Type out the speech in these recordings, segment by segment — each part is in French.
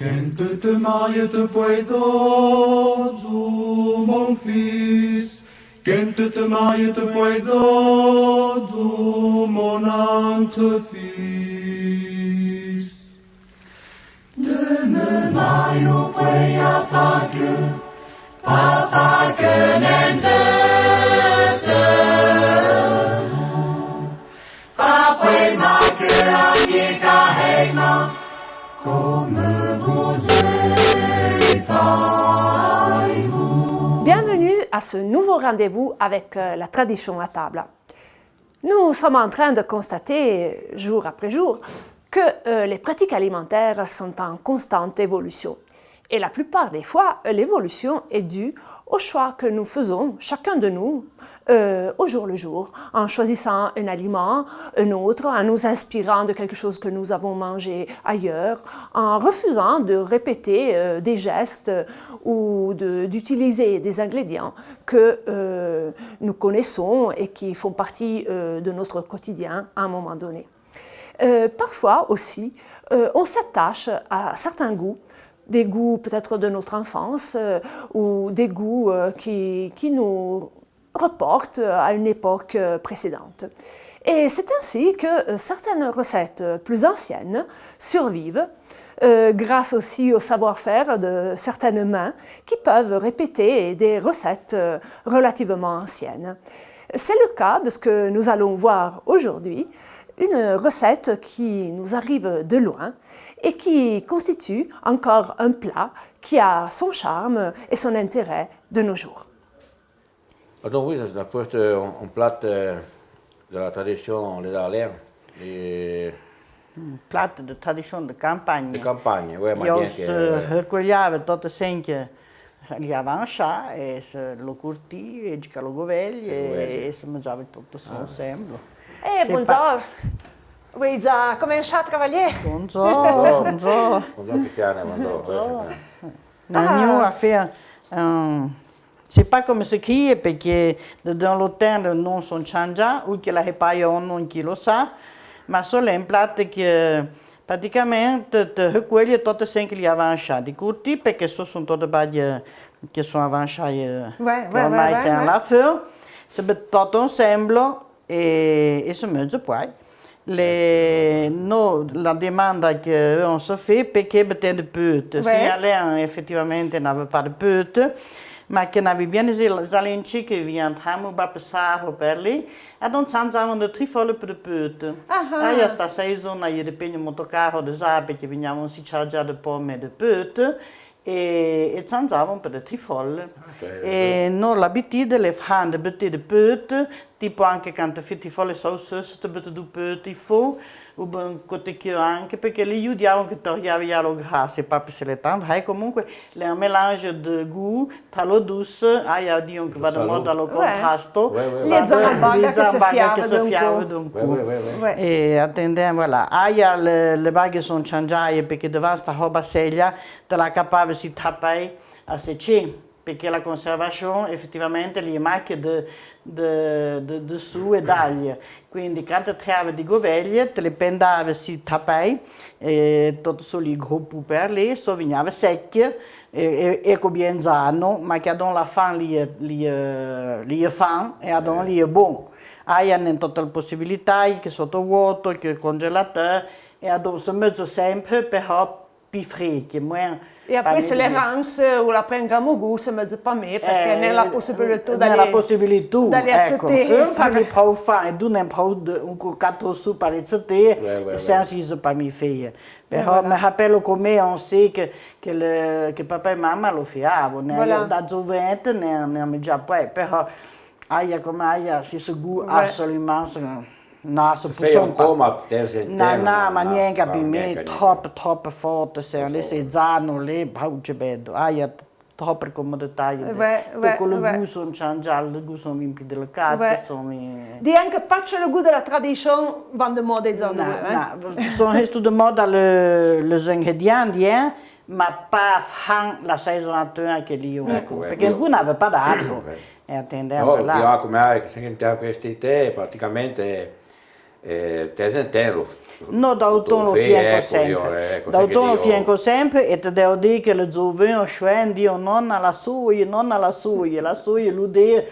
Quand te maries te poisozo, mon fils. Quand te maries te poisozo, mon entre-fils. De me maio poia pacu, papa que nente te. Papa ma que amica heima, comme vous faites-vous. Bienvenue à ce nouveau rendez-vous avec la tradition à table. Nous sommes en train de constater, jour après jour, que les pratiques alimentaires sont en constante évolution. Et la plupart des fois, l'évolution est due au choix que nous faisons, chacun de nous, au jour le jour, en choisissant un aliment, un autre, en nous inspirant de quelque chose que nous avons mangé ailleurs, en refusant de répéter des gestes ou d'utiliser des ingrédients que nous connaissons et qui font partie de notre quotidien à un moment donné. Parfois aussi, on s'attache à certains goûts, des goûts peut-être de notre enfance ou des goûts qui nous reportent à une époque précédente. Et c'est ainsi que certaines recettes plus anciennes survivent grâce aussi au savoir-faire de certaines mains qui peuvent répéter des recettes relativement anciennes. C'est le cas de ce que nous allons voir aujourd'hui, une recette qui nous arrive de loin et qui constitue encore un plat qui a son charme et son intérêt de nos jours. Donc oui, c'est un plat de la tradition de Darlene. Un plat de tradition de campagne. De campagne, oui, ma Io raccogliavo tutte sempre gli avancia e se lo curti e ci lo govegli e se mangiava tutto insieme. Buongiorno! Oui, a cominciato a travailler? Buongiorno, buongiorno. Buongiorno Cristiane, buongiorno. Nous a fait c'est pas comme ce qui est parce que dans le temps les noms sont changés ou que la repaille un nom qui le sa, ma solo un plat che praticamente recueille tutte sempre gli avancia di curti perché sono tutte baglie che sono avanciate ormai c'est à la feu, se met tutto ensemble e se mangia poi. La demanda qu'on se fait, perché betekent de pute. Signalen effettivamente n'aveva pas de pute, ma che n'aveva bien des alenci che viennent hamu ba passare per lì, e non sanno de trifolle per de pute. Aí sta saison aí depende molto caro de zape che veniamo si chargia de pomme de pute e zanzavano per le trifolle. E non l'abitudine le fanno de pute, tipo anche quando fai trifolle sauce, te bette du pute il faut, o ben côté anche perché li aiutiamo che togliava lo grasso, pas perché le tanto, hai comunque le un mélange de goût, talo douce, hai a dire che va da moda lo contrasto, le zambaga che si fiava d'un coup. E attendiamo, voilà, hai le baghe sono changiate perché davanti sta roba seria, te la capava si tapai a secci. Perché la conservazione effettivamente li macchie de su e d'aglia. Quindi quando trovavi di goveglie, te le pendavi si tapai, tutto solo i gruppi per lì, so veniva secchie, e bien zano, ma che ad la fin li è fan e ad li è buono. Hai tutte le possibilità, che sotto vuoto, che congelatore, e ad se mezzo sempre, però più freddi, meno. E après se le ranze o la prendiamo goût, se mezzo pas me, perché nella possibilità dalle accettare. Parli pro fa, e tu non pro un cuccato su per accettare, senza isso per mi fare. Però mi rappello come on sait che papà e mamma lo facevano, da giovente ne ho già poi, però aia come aia si su goût assolutamente. No, se fai un po', ma no, ma niente per me, troppo forte, se le zanno, le pauce bello, hai troppe comodità, perché le gusti sono cambiati, le gusti sono più delicati, Di anche faccio le gusti della tradizione, vanno di moda i giorni. No, sono restés de moda les ingrédients, ma pas la saison attuale che lì ho, perché il non aveva pas d'altro. E attendiamo là. Io come hai, sentiamo queste idee, praticamente No, da outono fianco sempre. Da outono fianco sempre e te devo dire che le giovani scendono non alla sua, la sua l'udea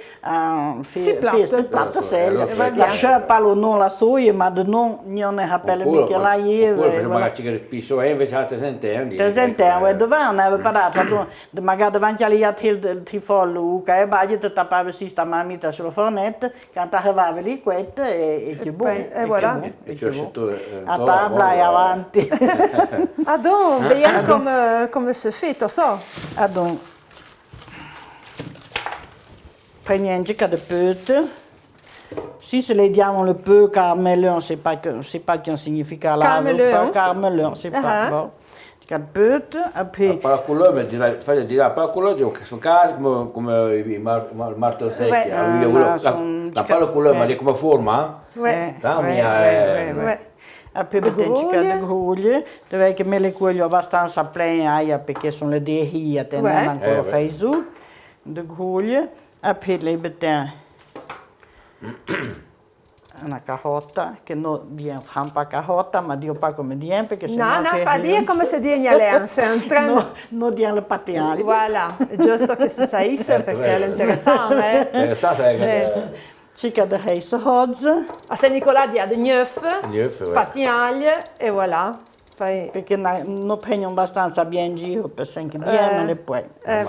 festa platta seria. Lascia palo non la sua, ma non ne appelle mica la ieri. Oppure magari ci spisso e invece a te sentiamo. Te sentiamo, e dove hanno parlato? Magari davanti agli altri ti follo, che bagli te tappava si sta mamita sulla fornetta, cantava lì quetta e che buono. E voilà. A tavola e avanti. Donc, vediamo come si fait tout ça. Donc, prendiamo un de peutre. Si se le diamo le peu carmelon, c'est pas qu'un significa là. Carmelon, c'est pas bon. De peutre, après. Para couleur, mais fai dire para couleur, che sono casi come i martello secchi. La palla couleur, ma come forma? Ouais. Après, de gruglie, dove che me le cuoio abbastanza pleine perché sono le dehia, non ancora fai su, de gruglie, après le betten una carota, che non viene fatta carota, ma dio pas come dire, perché se no, fa dire come si dice in alleanza, non dire le patiali. Voilà, è giusto che si saisse perché è interessante. Interessante Cica de heisse hodz. A Saint-Nicolas dia de neuf, patignaglie e voilà. Poi... Perché non prendono abbastanza bien in giro per sempre bien e poi. E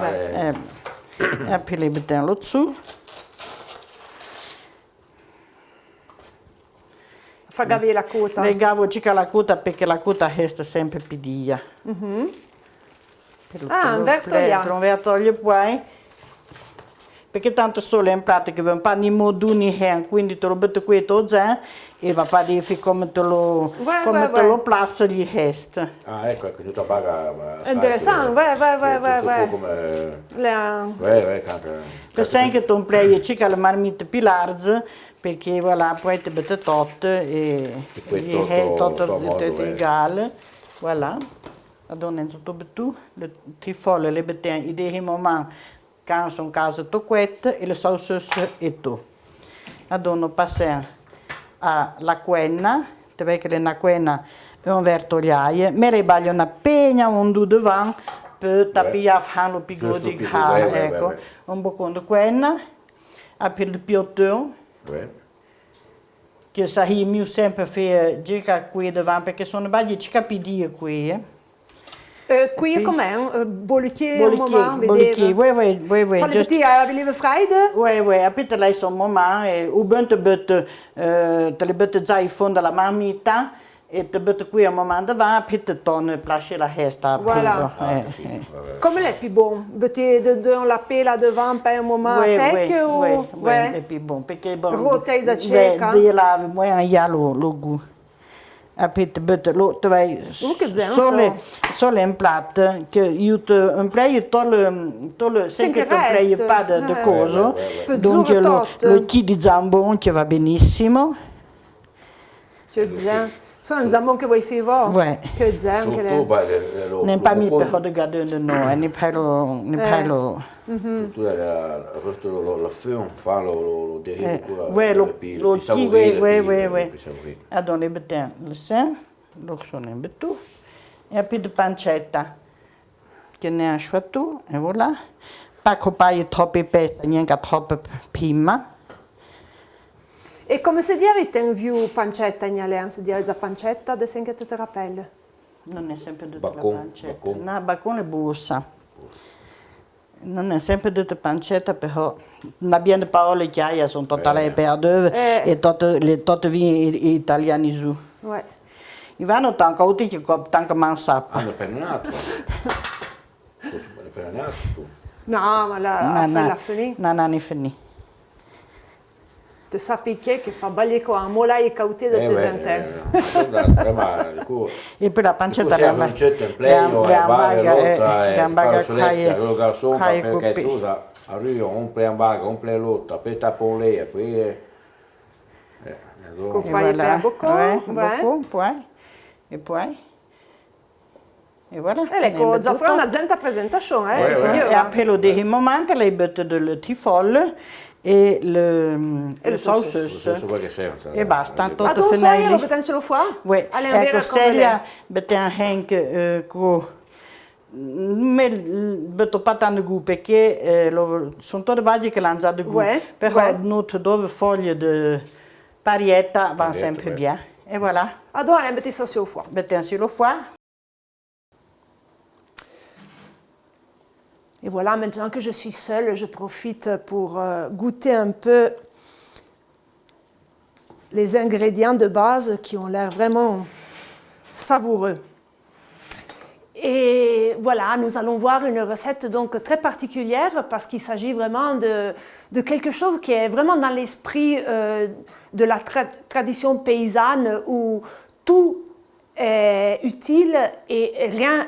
poi le mettiamo su. Fagavi la coda. Legavo cica la coda perché la coda resta sempre pidia. Un vertoglio. Un vertoglio poi. Perché tanto solo è un prato che va un po' di modo ni hen, quindi te lo metto qui e va a dire come te lo plassi gli rest. Ah, ecco, tutto paga. Interessante, vai. Per sempre tu play cica le marmite pilarze, perché voilà, poi te mette tot e gli hen tot egale. Voilà. Adonne tutto tu, le trifolle le betten idee moment. Quand son caso toquette e le sauces e tu. Adono passiamo alla quenna, te vedi che la quenna è un vertogliaio, me le baglio una pegna, un due davanti, per tapire lo più di cane, ecco. Un boccone di quenna, per il piotto, che sai io sempre fare gica qui davanti, perché sono bagli ci capidi qui, Qui com'è? Bollettier, un moment, bollettier, oui. Van de petit à Believe Friday? Oui, après tu l'as son moment, et ou bien tu le buttes già in fondo alla marmita, e tu butti qui un moment davanti, puis tu torni placer la resta. Voilà. Come l'è più buon? Butti dans la pelle devant per un moment sec ou? Oui, è più buon, perché bon. Rotei da cieca? Di là, moi, lo gu. Après tu butti, tu vai solo in plat, che io un plaio tollo sempre un plaio pas de coso, donc lo chi di jambon che va benissimo. Sono un jambon che vuoi fare? Oui. Che jambon che è? Non pas mi per de garder de no, ne parlo. Surtout la feu, fa lo derivo lo chi, oui. Adon le betten le sen, lo sono in betu. E un po' di pancetta, che ne ha sciolto, e voilà. Pas copaie troppo pezzi, neanche troppo prima. E come si dice in più pancetta in alleanza? Si dice già pancetta, de sen che te rappelle? Non è sempre detto la pancetta. No, bacon è bussa. Non è sempre detto pancetta, però non abbiamo parole chiare, sono totali perdute e tutte vini italiani su. I vanno tanto che tanto mansappa. Hanno pennato. No, ma la finì. Non è finita. Tu sappi che fa balli con la mola e caute del tesente. E poi la pancetta è un certo empleo, gamba soletta, quello che sono per che susa, arriva un preambaga, un prelotta, poi tappo lei, poi Compagni per boccon, poi e poi e voilà. Ecco, già fa una zenta presentazione, E a pelo di momento lei butta del tifolle e le salsicce. E basta, tutto Adon sai lo beten solo foie? Oui, ecco, Celia beten Henk beto pas tant de goût parce que sono tutte baggi che l'hanno già de goût. Però notre dove foglie de parietta va sempre bien. Et voilà. Adon elle beten ça sur le foie. Beten sur le foie. Et voilà, maintenant que je suis seule, je profite pour goûter un peu les ingrédients de base qui ont l'air vraiment savoureux. Et voilà, nous allons voir une recette donc très particulière parce qu'il s'agit vraiment de quelque chose qui est vraiment dans l'esprit de la tradition paysanne où tout est utile et rien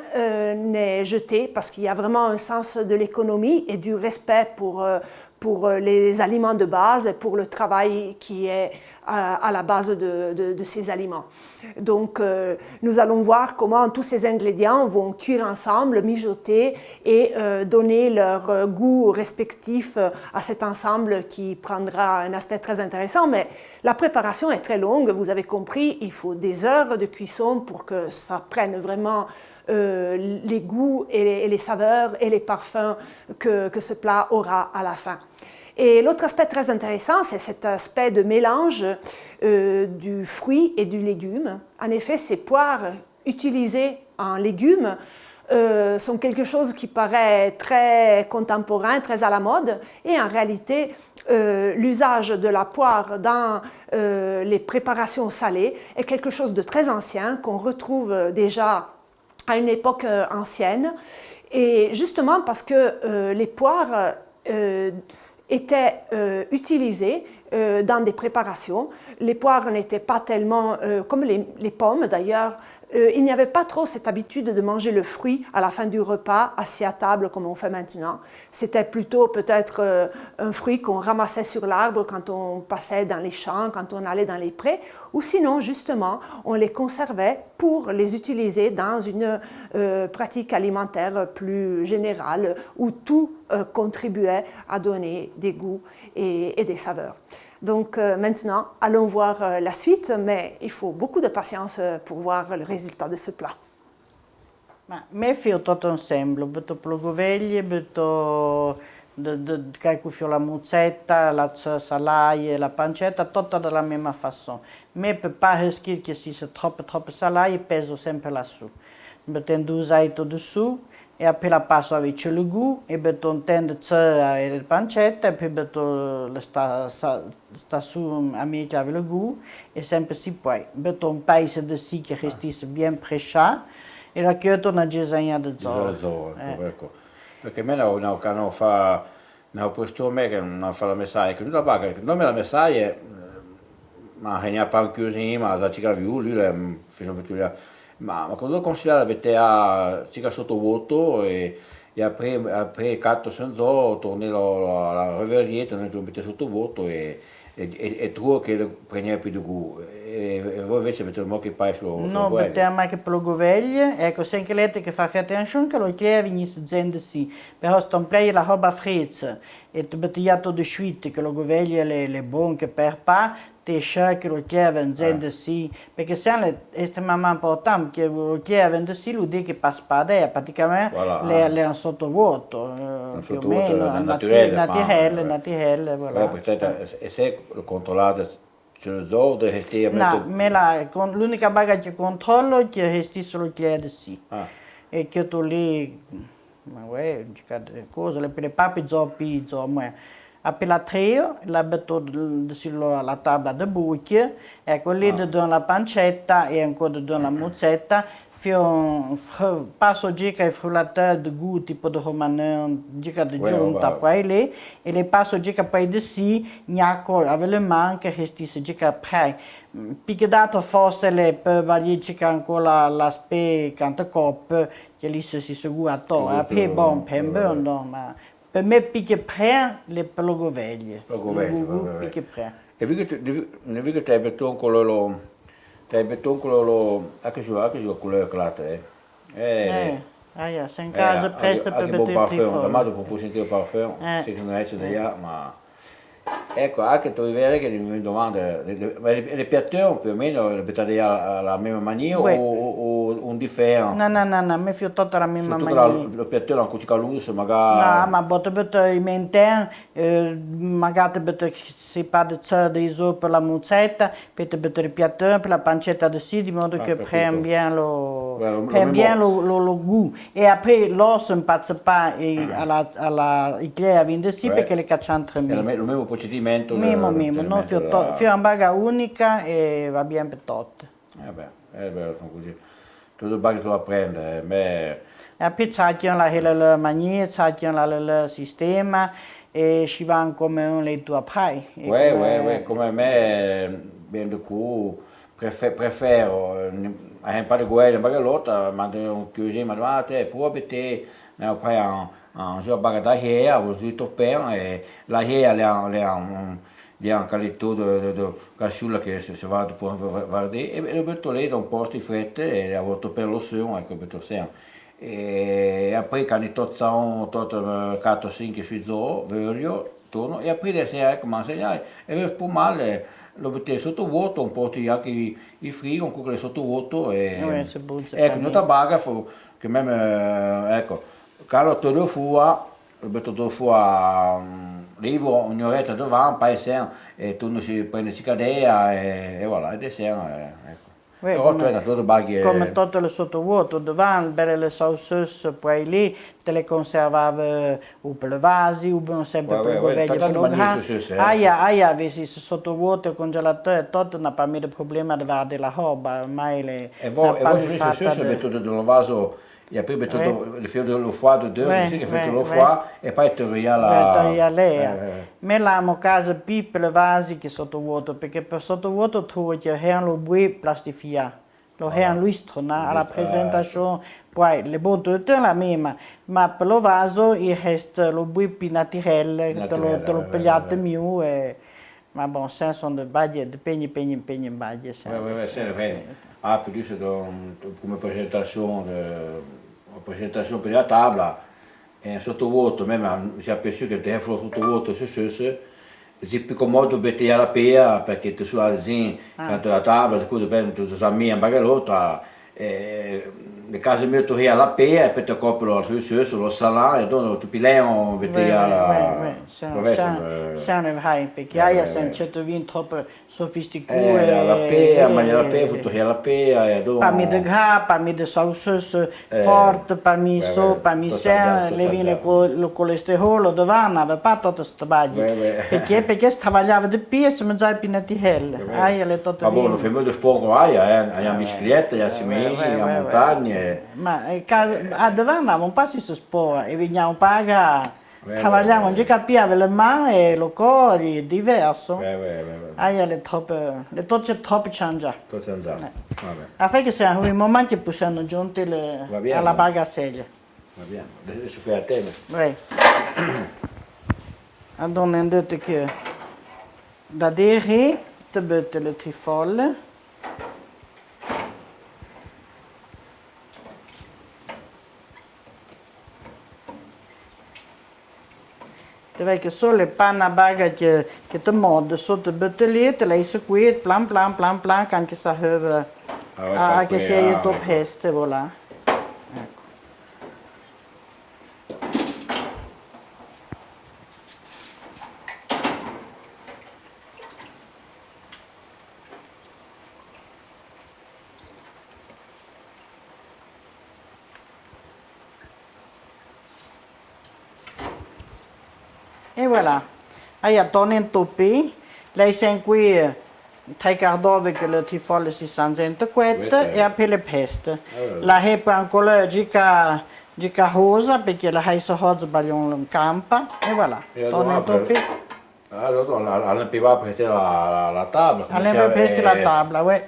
n'est jeté parce qu'il y a vraiment un sens de l'économie et du respect pour les aliments de base et pour le travail qui est à la base de ces aliments. Donc, nous allons voir comment tous ces ingrédients vont cuire ensemble, mijoter et donner leur goût respectif à cet ensemble qui prendra un aspect très intéressant. Mais la préparation est très longue, vous avez compris, il faut des heures de cuisson pour que ça prenne vraiment les goûts et les saveurs et les parfums que ce plat aura à la fin. Et l'autre aspect très intéressant, c'est cet aspect de mélange du fruit et du légume. En effet, ces poires utilisées en légumes sont quelque chose qui paraît très contemporain, très à la mode. Et en réalité, l'usage de la poire dans les préparations salées est quelque chose de très ancien qu'on retrouve déjà à une époque ancienne. Et justement parce que les poires étaient utilisées dans des préparations. Les poires n'étaient pas tellement, comme les pommes d'ailleurs, il n'y avait pas trop cette habitude de manger le fruit à la fin du repas, assis à table comme on fait maintenant. C'était plutôt peut-être un fruit qu'on ramassait sur l'arbre quand on passait dans les champs, quand on allait dans les prés, ou sinon justement on les conservait pour les utiliser dans une pratique alimentaire plus générale où tout contribuait à donner des goûts et des saveurs. Donc maintenant, allons voir la suite, mais il faut beaucoup de patience pour voir le résultat de ce plat. Me fio tutto ensemble, butto plogoveglie, butto cacco la muzzetta, la salaie, la pancetta, tutto della mesma façon. Mais per pas risquer que si c'est trop salaie, peso sempre lassù. Butto due azeite dessous. E appena passo avec le goût, e butto un ten de cera e le pancetta, e poi butto sta su a mica avec le goût, e sempre si poi. Butto un paese de si che restisse bien prescià, e racchiuto una gesagna di zoro. Ecco. Perché me non fa, questo me che non fa la messaia, che non va, che non me la messaia, ma che ne ha pas un cuisine, ma da cica viu, lui è ma quando considera che ha circa sottovuoto e après 400 ans torner la reverrier, torner a sottovuoto e trovo che prende più di goût. E voi invece avete un po' che fai sullo no, perché mai che plogoveglie, ecco, se anche lei che fa attenzione che lo chiede venisse gente sì, però sto play la roba fredda e ti bettiato di suite che lo goveglie le buone che per pa te che lo chiede gente sì, perché se è estremamente importante che lo chiede sì, lo dice che passa padre, praticamente le hanno sottovuoto, più o meno, naturelle, voilà. E se lo controllate le zoo de rester no, l'unica baga che controllo è che resti solo chiede sì. E che tu lì ma cosa le papi zoppi ma appena trio la metto sulla tavola di bucchie, ecco lì do la pancetta e ancora do la muzzetta. Passo gica i frullateur de goût tipo de romanin, gica de giunta poi lì e le passo gica poi di sì, gnacco avec le man che restisse gica prei. Perché dato forse le per vagliare gica ancora la spe canta cop che lì si segua a to, a pe bon pembe no, ma per me perché pre le plogoveglie. Perché pre. E vi che te beton con lo Te betoncolo anche con le clate. Ja, se in casa presto per beton parfum, la madre può sentire il parfum, se non è da ma Ecco, anche tu vedere che mi domanda, le piattoni più o meno le buttate alla mesma maniera Oui. o un differente? Non, mi fio tutta la mesma Surtout maniera. le piattoni hanno cucina luce, No, magari... ma botte bette in intern, magari bette si fa di iso per la muzzetta, poi bette il piatto per la pancetta di sì, di modo che capito. prend bien Lo lo goût. E après l'os un pazzo pa alla iglesia vinde sì Ouais. perché le cacciano tre È lo mille. mesmo procedimento. Mimo, no, fio una baga unica e va bien per tutte. Vabbè, è vero, sono così. Tutto bagno tu apprendi, me... E poi c'hanno la hele maniera, c'hanno il sistema e ci vanno come le tue après. Ouais, come me, ben du coup, prefero, un pas de gueule, magari l'altra, ma un chiuso, ma te, può abitare, ma poi un jour baga da here, vous êtes au père, et la here, il y a un qualità di casciulla che si va a vedere, e lo metto lì da un posto di fretta, e ha avuto per lo suo, ecco, metto sempre. E poi quando sono tutto 4-5 sui zoo, vedo, torno, e poi adesso ecco, mi insegnare, e vedo un male, lo mettete sotto vuoto, un po' anche i frigo, con quelle sotto vuoto, e se buzza ecco, non baga, che me, ecco, quando torno fuori, lo metto fuori, arrivo un'oretta davanti, poi e torno si prende cicadea, e voilà, e adesso, ecco. Però tu hai una baghi... Come tutte le sottovuoto, davanti, belle le sauces, poi lì te le conservava o per le vasi, o sempre per il governo per lo gran. Aia, avessi sottovuoto, congelatore, tutto, non ha mica problema di avere della roba, ormai le... E voi se metto nel vaso, e poi metto il filo dello foie dedans, che fate lo foie, e poi togliamo la... Me l'amo casa più per le vasi che sottovuoto, perché per sottovuoto trovo che lo bui plastificato. Lo lustro, alla presentazione, poi le botte sono la mesma, ma per lo vaso il resto lo bui più naturale, te lo pigliate più, ma bon, ça sono dei bagli, dipende in bagli. Sì, più di come presentazione per la tavola, sottovuoto, mi si è piaciuto che te sottovuoto è più comodo mettere alla pea perché tu sulla zin, quando la tavola, tu dipende da mia bagalotta, le case mie tu alla pea e poi ti coprono lo salame e dopo tu pileo mettere alla... Sono vai, perché hai sempre vinto troppo sofisticato. La pea, ma la pea, tu alla pea e dopo... Parmi de gras, parmi de sauces forti, parmi so, parmi sen, le viene con il colesterolo, dove non aveva pas tutto questo bagno. Perché si lavorava di più e si mangiava più naturale. Ma buono, lo fammi poco aia, la bicicletta, la cimini, la montagna. Ma a davanti non passi si spora e veniamo a pagare. Lavoriamo, non capiamo le mani e il corpo è diverso. Le tocce troppo cambiate. Affinché siamo in un momento che possiamo giungere alla bagasella. Va bene, adesso fai a te. Allora ho detto che da dire ti butti le trifolle. Deve che solo le panna baga che ti morde sotto il bottiglietto, lei si qui, plan, anche se aveva che sia top peste, voilà. Ecco. E voilà, allora torna in toppi, lei si qui 3 quarti d'ora che le trifolle si sono quette e poi le peste. La hepa ancora gica rosa perché la hai so rosa baglion in campo e voilà, torna in toppi. Allora, hanno pivato perché la tavola. Allora perché la tavola, oui.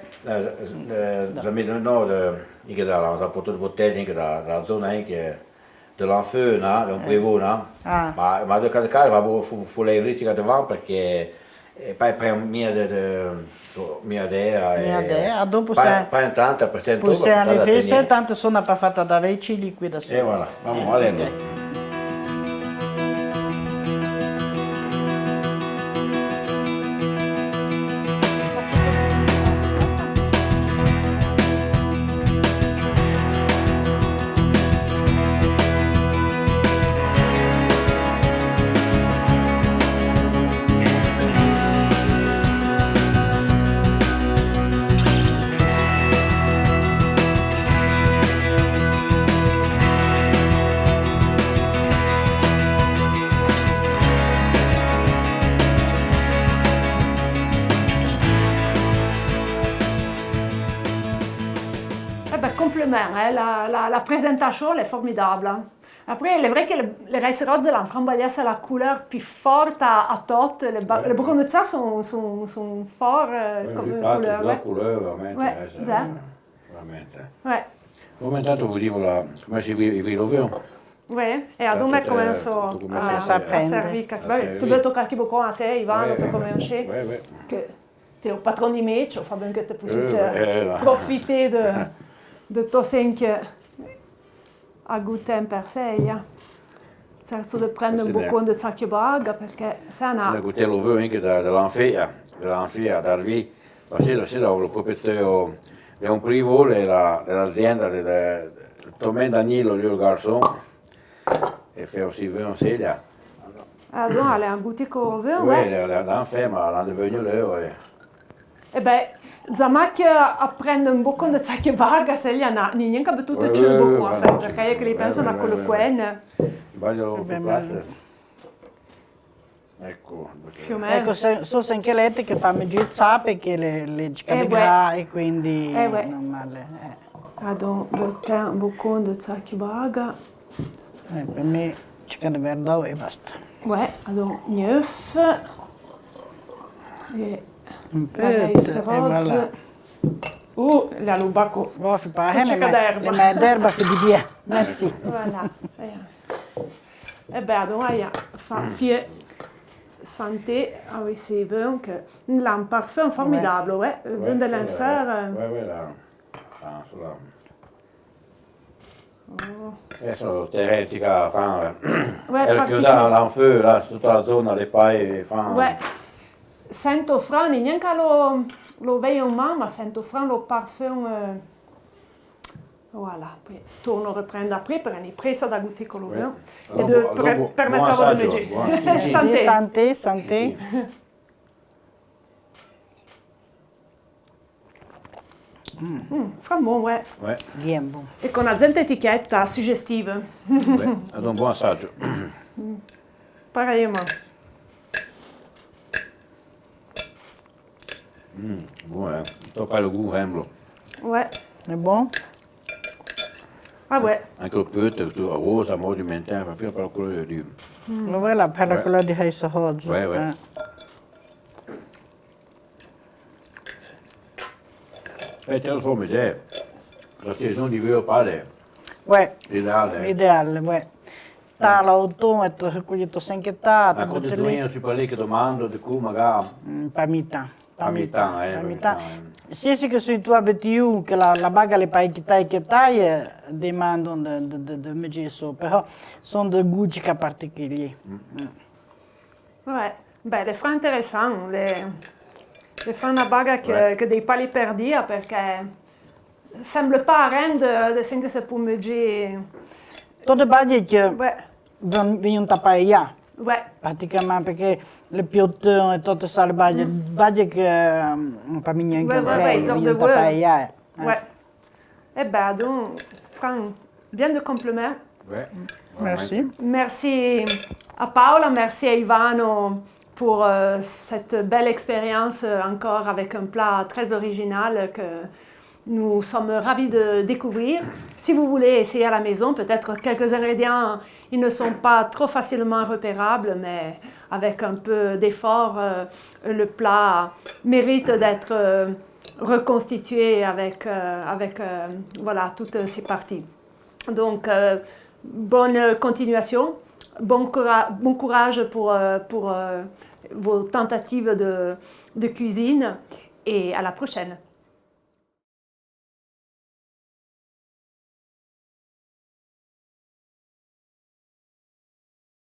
Anche dalla porta di bottiglia, anche dalla zona anche dell'enfeu, d'un prévôt, ma de cada casa va fu le vritica davanti perché poi mia idea dopo poi intanto per possiamo le feste tanto sono per fatta da vecchi liquidazione. E voilà, vamos all'endo. même, hein, la présentation elle est formidable. Hein. Après, il est vrai que les rice rozze, la framboillaise, c'est la couleur plus forte à tot. Les boconuzza sont forts comme couleur. La couleur, veramente. Ouais, Veramente. ouais. Come intanto vi dico come si vive l'oveo. Oui, e ad un come non so, a servire. Tu peux toccare qui beaucoup à te, Ivano, per commencer. Que tu es au patron di me, il faut bien que tu puisses profiter de ton 5 a goûter per sei. Certo di prendere un boccone di sacchiobaga perché se no... Si goûté l'oveo anche dall'Anfea, dal lì. La sera il proprietario di un privo, l'azienda del Tomé Danilo, il garçon, e fa aussi vin Célia. Ah donc, elle est en boutique au vin, Oui, ouais. elle a fait, mais elle est devenue l'heure. Eh ben, Zamak a prendere un boccone di sacchiobaga, se gli ha neanche bevuto il boccone, a fare, perché io che li penso a quello quen. Sbaglio per parte. Ecco. Più o meno. Ecco, sono anche lette che fanno giuzza perché le cicatrici e quindi non male. Donc, un boccone di sacchiobaga. Per me ciccà di verdò e basta. Ouais, donc 9. Et Un peu la rice e voilà. rozze. La lubaco. Oh, fai pas Un ciccà d'erba. Mais d'erba che di via. Merci. Voilà. Eh ben, donc, il y a fier santé avec ces vins que un parfum formidable, ouais. Vin de l'enfer. Ouais, là. Ah, cela. Adesso teoretica, era chiusa l'anfeu, là, tutta la zona delle paille. Ouais. Sento fra, neanche lo veio in mano, ma sento fra lo parfum. Voilà, poi torno a riprendere après perché ne presa da goûter con lo vin. E de permettere a mangiare. Santé. Santé, santé. Fra bon, ouais. Ouais. Bien bon. E con una zenta etichetta suggestiva. Ouais. Ad un buon assaggio. Pareillement. Buono, tocca il goût, Hemblo. Ouais. È buono? Ah ouais. Anche il peuto, rosa, monumentale, fa fino per quello di... Lo vuoi la per quello di rice rozze? Ouais. E te lo so, mais la saison di vero pare. Ouais. Ideale. Ideale, ouais. Tala, autunno, e raccoglito sanchettato. Ma quando sono si parla che domando di come magari... Pamita. Pamita. Sì, che sui tuoi abiti che la baga le pai che tai demandano de megesso, però sono de gusti particolari. Ouais. Ben, les freins intéressants. Les freins à baga que dei pali per dia perché semble pas rien de sentir se pour manger. Tutte baghe che Ouais. vengono tappare. Ouais. Praticamente perché le piotte e tutte le baghe che non fa niente vengono tappare. Ouais. Eh ben, donc, Franck, bien de compliments. Ouais. Merci. Merci à Paola, merci à Ivano pour cette belle expérience encore avec un plat très original que nous sommes ravis de découvrir. Si vous voulez essayer à la maison, peut-être quelques ingrédients, ils ne sont pas trop facilement repérables, mais avec un peu d'effort, le plat mérite d'être reconstitué avec voilà, toutes ces parties. Donc, bonne continuation, bon courage pour vos tentatives de cuisine et à la prochaine.